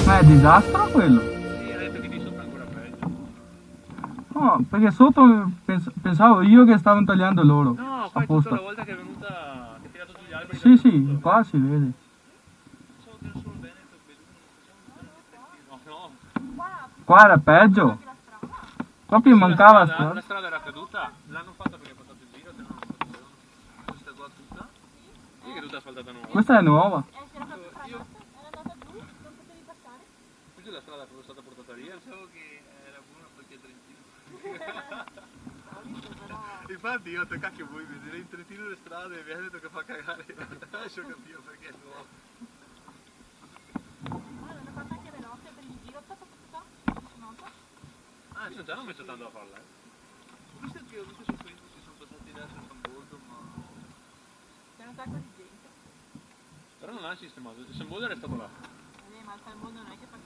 Ma è disastro quello? Sì, ha detto che di sopra è ancora peggio. No, perché sotto pensavo io che stavano tagliando loro. No, qua è tutta apposta. la volta che è venuta, che ha tirato sugli alberi. Sì, sì, qua si vede. Pensavo che era solo Veneto, Belluno, no, no. Qua era peggio. Proprio mancava La strada. strada era caduta, l'hanno fatta perché ha passato il giro, se no non lo facevano. Questa qua tutta. Sì, che è tutta asfaltata nuova. Questa è nuova. Io questa è la strada che è stata portata via. Pensavo che era buona perché è Trentino. Infatti io ho detto cacchio vuoi vedere in Trentino le strade e mi ha detto che fa cagare. Adesso capivo perché è nuovo. L'hanno fatta anche veloce per il giro, Ah, ci hanno messo tanto a farla, Visto che ho visto su Facebook che sono passati adesso a San Boldo, ma... c'è un sacco di gente. Però non ha sistemato, il San Boldo è stato là. Ma il mondo non è che fa